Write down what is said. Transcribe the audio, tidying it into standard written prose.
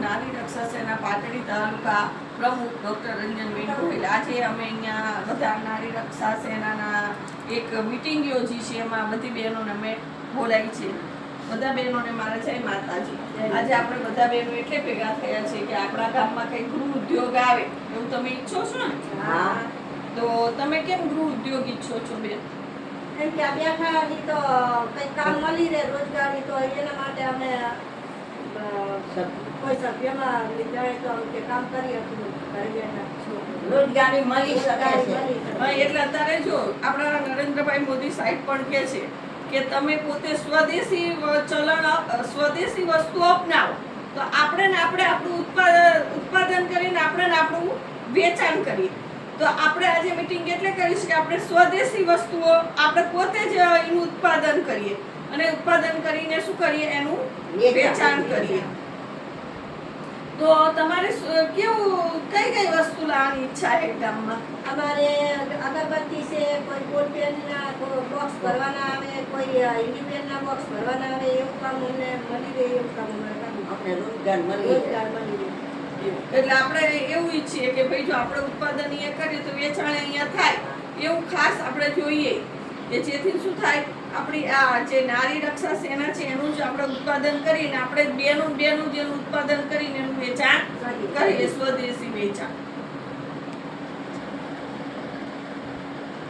નારી રક્ષા સેના પાટડી તાલુકા પ્રમુખ ડૉક્ટર રંજનબેન ગોહિલ. આજે અમે અહીંયા બધા નારી રક્ષા સેનાના એક મિટિંગ યોજી છે. એમાં બધી બહેનોને અમે બોલાવી છે. બધા બહેનોને મારા જય માતાજી. આજે આપણે બધા બહેનો એટલે ભેગા થયા છે કે આપણા ગામમાં કંઈ ગૃહ ઉદ્યોગ આવે એવું તમે ઈચ્છો છો ને? હા. તો તમે કેમ ગૃહ ઉદ્યોગ ઈચ્છો છો બેન? કેમ કે આ બેઠાની તો કંઈક કામ મળી રહે, રોજગારી, તો એના માટે અમે કોઈ સભ્યમાં જાય તો અમે કામ કરી હતું, ઘરે બેઠા રોજગારી મળી શકે છે. હા, એટલે અત્યારે જો આપણા નરેન્દ્રભાઈ મોદી સાહેબ પણ કહે છે કે તમે પોતે સ્વદેશી સ્વદેશી વસ્તુ અપનાવો, તો આપણે ને આપણે આપણું ઉત્પાદન કરીને આપણે ને આપણું વેચાણ કરીએ. તો આપણે આજે મીટિંગ એટલે કરીશ કે આપણે સ્વદેશી વસ્તુઓ આપણે પોતે જ એનું ઉત્પાદન કરીએ અને ઉત્પાદન કરીને શું કરીએ, એનું વેચાણ કરીએ. તો તમારે કેવું કઈ કઈ વસ્તુ લાવવાની ઈચ્છા છે ગામમાં? અમારે અગરબત્તી છે, કોઈ બોલપેનના બોક્સ ભરવાના આવે, કોઈ ઇન્ડિપેનના બોક્સ ભરવાના આવે, એવું કામ અમને મળી રહે, એવું કામ અમારે કરવું. આપણે રોજગાર મળી રોજગાર મળી રહે. એટલે આપણે એવું ઈચ્છીએ કે ભાઈ જો આપણે ઉત્પાદન અહીંયા કરીએ તો વેચાણ અહીંયા થાય, એવું ખાસ આપણે જોઈએ કે જેથી શું થાય, આપણી આ જે નારી રક્ષા સેના છે એનું જ આપણે ઉત્પાદન કરીને આપણે બેનું જેનું ઉત્પાદન કરીને એનું વેચાણ કરીએ, સ્વદેશી વેચાણ.